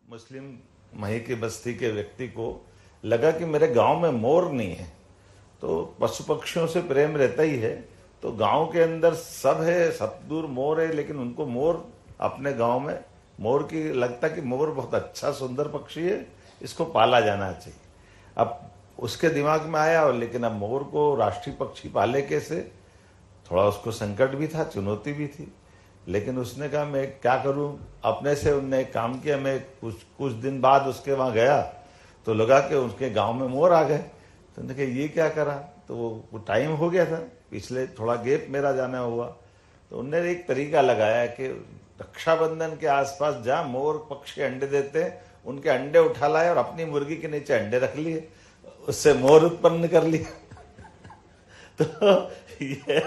मुस्लिम मही की बस्ती के व्यक्ति को लगा कि मेरे गांव में मोर नहीं है, तो पशु पक्षियों से प्रेम रहता ही है, तो गांव के अंदर सब है, सब दूर मोर है, लेकिन उनको मोर अपने गांव में मोर की लगता कि मोर बहुत अच्छा सुंदर पक्षी है, इसको पाला जाना चाहिए। अब उसके दिमाग में आया, और लेकिन अब मोर को राष्ट्रीय पक्षी पाले कैसे, थोड़ा उसको संकट भी था, चुनौती भी थी, लेकिन उसने कहा मैं क्या करूं। अपने से उनने एक काम किया, मैं कुछ दिन बाद उसके वहां गया तो लगा कि उसके गांव में मोर आ गए, तो उन्होंने कहा ये क्या करा, तो वो टाइम हो गया था, पिछले थोड़ा गैप मेरा जाना हुआ, तो उन्होंने एक तरीका लगाया कि रक्षाबंधन के आसपास जहाँ मोर पक्षी अंडे देते हैं उनके अंडे उठा लाए और अपनी मुर्गी के नीचे अंडे रख लिए, उससे मोर उत्पन्न कर लिया। तो ये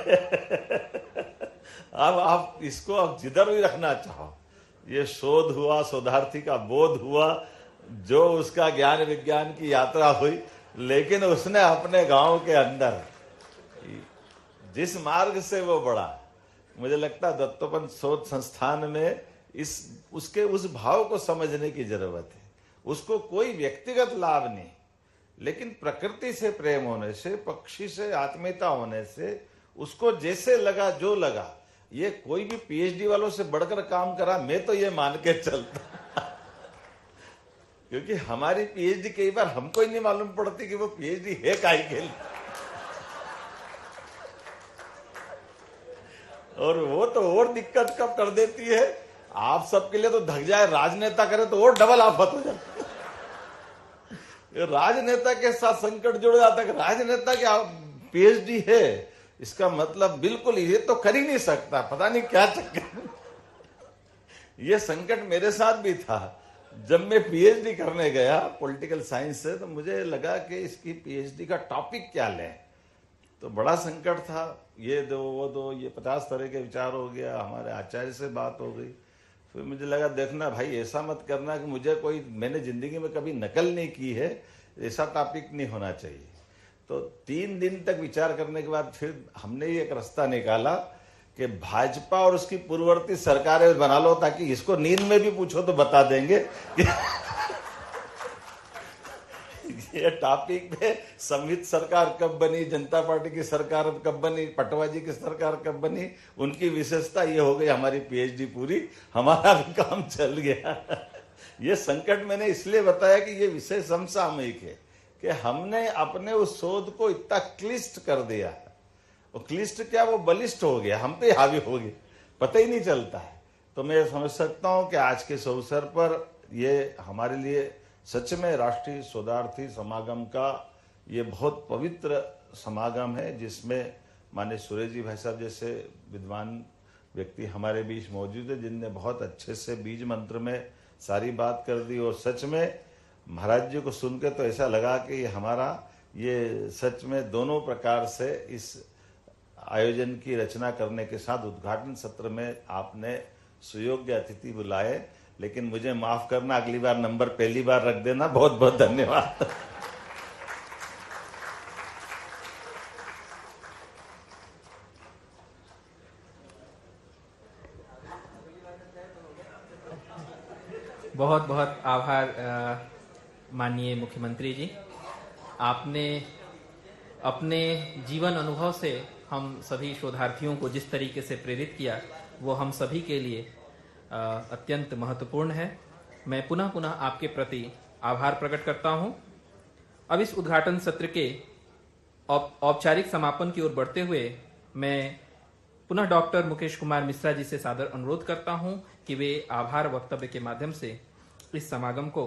अब आप इसको अब जिधर भी रखना चाहो, ये शोध हुआ, शोधार्थी का बोध हुआ, जो उसका ज्ञान विज्ञान की यात्रा हुई, लेकिन उसने अपने गांव के अंदर जिस मार्ग से वो बढ़ा, मुझे लगता है दत्तोपंत शोध संस्थान में उसके उस भाव को समझने की जरूरत है। उसको कोई व्यक्तिगत लाभ नहीं, लेकिन प्रकृति से प्रेम होने से, पक्षी से आत्मीयता होने से, उसको जैसे लगा जो लगा, ये कोई भी पीएचडी वालों से बढ़कर काम करा, मैं तो ये मान के चलता। क्योंकि हमारी पीएचडी कई बार हमको ही नहीं मालूम पड़ती कि वो पीएचडी है काहे के लिए। और वो तो और दिक्कत कब कर देती है, आप सबके लिए तो धक जाए, राजनेता करे तो और डबल आफत हो जाती है। राजनेता के साथ संकट जुड़ जाता है, राजनेता के पीएचडी है, इसका मतलब बिल्कुल ये तो कर ही नहीं सकता, पता नहीं क्या चक्कर। ये संकट मेरे साथ भी था जब मैं पीएचडी करने गया पॉलिटिकल साइंस से, तो मुझे लगा कि इसकी पीएचडी का टॉपिक क्या लें, तो बड़ा संकट था। ये दो वो दो, ये 50 तरह के विचार हो गया, हमारे आचार्य से बात हो गई। फिर मुझे लगा देखना भाई, ऐसा मत करना कि मुझे कोई, मैंने जिंदगी में कभी नकल नहीं की है, ऐसा टॉपिक नहीं होना चाहिए। तो 3 दिन तक विचार करने के बाद फिर हमने ये एक रास्ता निकाला कि भाजपा और उसकी पूर्ववर्ती सरकारें बना लो, ताकि इसको नींद में भी पूछो तो बता देंगे कि ये टॉपिक पे संवित सरकार कब बनी, जनता पार्टी की सरकार कब बनी, पटवाजी की सरकार कब बनी, उनकी विशेषता ये हो गई, हमारी पीएचडी पूरी, हमारा भी काम चल गया। ये संकट मैंने इसलिए बताया कि ये विषय समसामयिक है, कि हमने अपने उस शोध को इतना क्लिष्ट कर दिया, वो क्लिष्ट क्या, वो बलिष्ठ हो गया, हम पे हावी हो गया, पता ही नहीं चलता है। तो मैं समझ सकता हूं कि आज के इस अवसर पर ये हमारे लिए सच में राष्ट्रीय शोधार्थी समागम का ये बहुत पवित्र समागम है, जिसमें माननीय सुरेश जी भाई साहब जैसे विद्वान व्यक्ति हमारे बीच मौजूद है, जिनने बहुत अच्छे से बीज मंत्र में सारी बात कर दी। और सच में महाराज जी को सुन के तो ऐसा लगा कि हमारा ये सच में दोनों प्रकार से इस आयोजन की रचना करने के साथ उद्घाटन सत्र में आपने सुयोग्य अतिथि बुलाए, लेकिन मुझे माफ करना, अगली बार नंबर पहली बार रख देना। बहुत बहुत धन्यवाद। बहुत बहुत आभार माननीय मुख्यमंत्री जी, आपने अपने जीवन अनुभव से हम सभी शोधार्थियों को जिस तरीके से प्रेरित किया, वो हम सभी के लिए अत्यंत महत्वपूर्ण है। मैं पुनः पुनः आपके प्रति आभार प्रकट करता हूं। अब इस उद्घाटन सत्र के औपचारिक समापन की ओर बढ़ते हुए मैं पुनः डॉक्टर मुकेश कुमार मिश्रा जी से सादर अनुरोध करता हूं कि वे आभार वक्तव्य के माध्यम से इस समागम को